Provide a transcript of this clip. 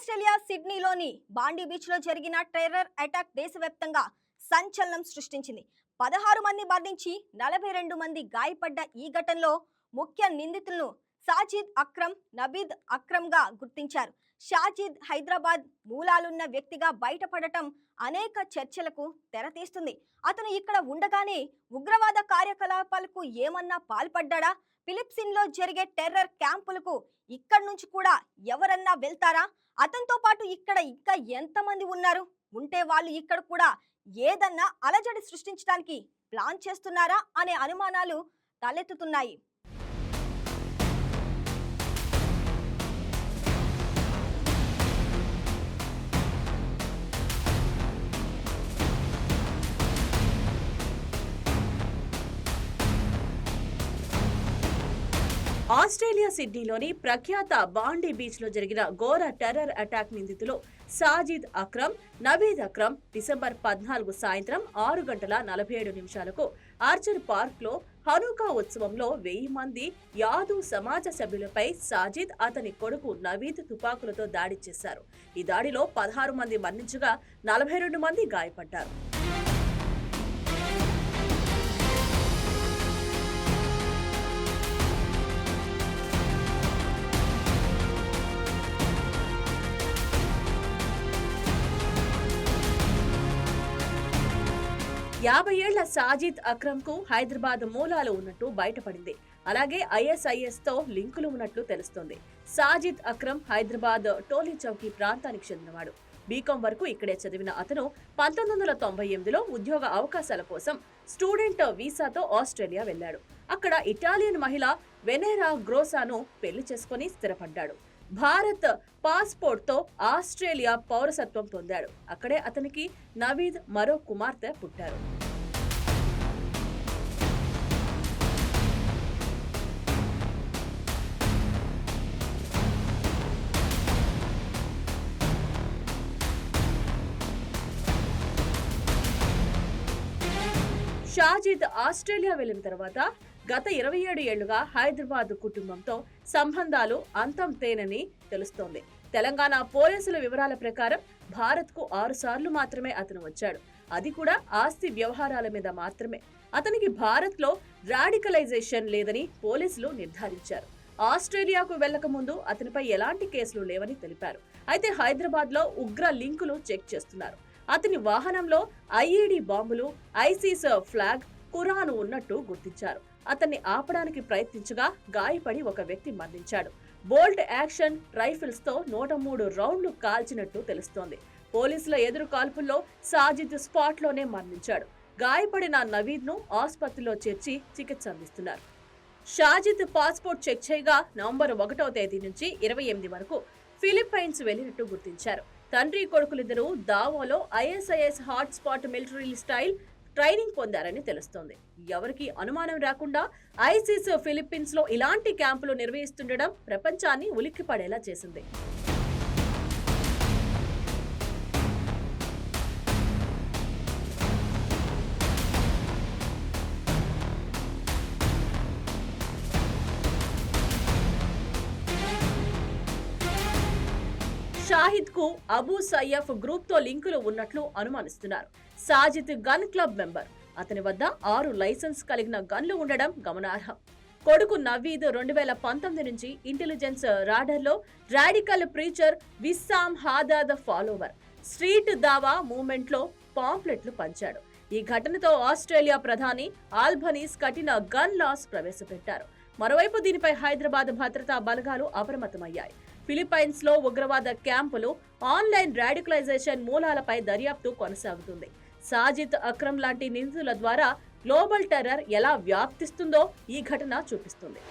Australia సిడ్నీలోని బాండీ బీచ్లో జరిగిన టెర్రర్ అటాక్ దేశవ్యాప్తంగా సంచలనం సృష్టించింది. 16 మంది మరణించి 42 మంది గాయపడ్డ ఈ ఘటనలో ముఖ్య నిందితులను సాజిద్ అక్రమ్, నబీద్ అక్రమ్గా గుర్తించారు. షాజిద్ హైదరాబాద్ మూలాలున్న వ్యక్తిగా బయటపడటం అనేక చర్చలకు తెరతీస్తుంది. అతను ఇక్కడ ఉండగానే ఉగ్రవాద కార్యకలాపాలకు ఏమన్నా పాల్పడ్డా? ఫిలిప్పీన్స్లో జరిగే టెర్రర్ క్యాంపులకు ఇక్కడి నుంచి కూడా ఎవరన్నా వెళ్తారా? అతనితో పాటు ఇక్కడ ఇంకా ఎంతమంది ఉన్నారు? ఉంటే వాళ్ళు ఇక్కడ కూడా ఏదన్నా అలజడి సృష్టించడానికి ప్లాన్ చేస్తున్నారా అనే అనుమానాలు తలెత్తుతున్నాయి. ఆస్ట్రేలియా సిడ్నీలోని ప్రఖ్యాత బాండీ బీచ్ లో జరిగిన ఘోర టెర్రర్ అటాక్ నిందితులు సాజిద్ అక్రమ్, నబీద్ అక్రమ్ డిసెంబర్ 14 సాయంత్రం 6:47 ఆర్చర్ పార్క్ లో హనూకా ఉత్సవంలో 1000 మంది యాదూ సమాజ సభ్యులపై సాజిద్, అతని కొడుకు నవీద్ తుపాకులతో దాడి చేశారు. ఈ దాడిలో 16 మంది మరణించగా 42 మంది గాయపడ్డారు. యాభై ఏళ్ల సాజిద్ అక్రమ్ కు హైదరాబాద్ మూలాలు ఉన్నట్టు బయటపడింది. అలాగే ఐఎస్ఐఎస్ తో లింకులు ఉన్నట్లు తెలుస్తోంది. సాజిద్ అక్రమ్ హైదరాబాద్ టోలీ చౌకీ ప్రాంతానికి చెందినవాడు. బీకాం వరకు ఇక్కడే చదివిన అతను 1998లో ఉద్యోగ అవకాశాల కోసం స్టూడెంట్ వీసాతో ఆస్ట్రేలియా వెళ్లాడు. అక్కడ ఇటాలియన్ మహిళ వెనెరా గ్రోసాను పెళ్లి చేసుకుని స్థిరపడ్డాడు. భారత్ పాస్పోర్ట్ తో ఆస్ట్రేలియా పౌరసత్వం పొందాడు. అక్కడే అతనికి నవీద్, మరో కుమార్తె పుట్టారు. షాజిద్ ఆస్ట్రేలియా వెళ్లిన తర్వాత గత 27 ఏళ్లుగా హైదరాబాద్ కుటుంబంతో సంబంధాలు అంతం తేనని తెలుస్తోంది. తెలంగాణ పోలీసుల వివరాల ప్రకారం భారత్ కు 6 సార్లు మాత్రమే అతను వచ్చాడు. అది కూడా ఆస్తి వ్యవహారాల మీద మాత్రమే. అతనికి భారత్ లో రాడికలైజేషన్ లేదని పోలీసులు నిర్ధారించారు. ఆస్ట్రేలియాకు వెళ్లక ముందు అతనిపై ఎలాంటి కేసులు లేవని తెలిపారు. అయితే హైదరాబాద్ లో ఉగ్ర లింకులు చెక్ చేస్తున్నారు. అతని వాహనంలో ఐఈడీ బాంబులు, ఐసిస్ ఫ్లాగ్, ఖురాన్ ఉన్నట్టు గుర్తించారు. అతన్ని ఆపడానికి ప్రయత్నించగా గాయపడి ఒక వ్యక్తి మరణించాడు. బోల్ట్ యాక్షన్ రైఫిల్స్ తో 103 రౌండ్లు కాల్చినట్టు తెలుస్తోంది. పోలీసుల ఎదురు కాల్పుల్లో సాజిద్ స్పాట్ లోనే మరణించాడు. గాయపడిన నవీద్ ను ఆసుపత్రిలో చేర్చి చికిత్స అందిస్తున్నారు. షాజిద్ పాస్పోర్ట్ చెక్ చేయగా నవంబర్ 1వ తేదీ నుంచి 28 వరకు ఫిలిప్పైన్స్ వెళ్లినట్టు గుర్తించారు. తండ్రి కొడుకులిద్దరూ దావోలో ISIS hot spot military style training పొందారని తెలుస్తోంది. ఎవరికి అనుమానం రాకుండా ఐసిస్ ఫిలిప్పీన్స్ లో ఇలాంటి క్యాంపులు నిర్వహిస్తుండడం ప్రపంచాన్ని ఉలిక్కిపడేలా చేసింది. షాహిద్ కు అబూ సయ్యఫ్ గ్రూప్ తో లింకులు ఉన్నట్లు అనుమానిస్తున్నారు. Sajid gun club member. అతని వద్ద 6 లైసెన్స్ కలిగిన గన్లు ఉండడం గమనార్హం. కొడుకు నవీద్ 2019 నుంచి ఇంటెలిజెన్స్ రాడర్ లో రాడికల్ ప్రీచర్ విస్సామ్ హాదాద్ ఫాలోవర్. స్ట్రీట్ దావా మూవ్మెంట్ లో పాంప్లెట్లు పంచాడు. ఈ ఘటనతో ఆస్ట్రేలియా ప్రధాని ఆల్బనీస్ కఠిన గన్ లాస్ ప్రవేశపెట్టారు. మరోవైపు దీనిపై హైదరాబాద్ భద్రతా బలగాలు అప్రమత్తమయ్యాయి. ఫిలిప్పైన్స్ లో ఉగ్రవాద క్యాంపులు, ఆన్లైన్ రాడికలైజేషన్ మూలాలపై దర్యాప్తు కొనసాగుతుంది. సాజిద్ అక్రమ్ లాంటి నిందితుల ద్వారా గ్లోబల్ టెర్రర్ ఎలా వ్యాప్తిస్తుందో ఈ ఘటన చూపిస్తుంది.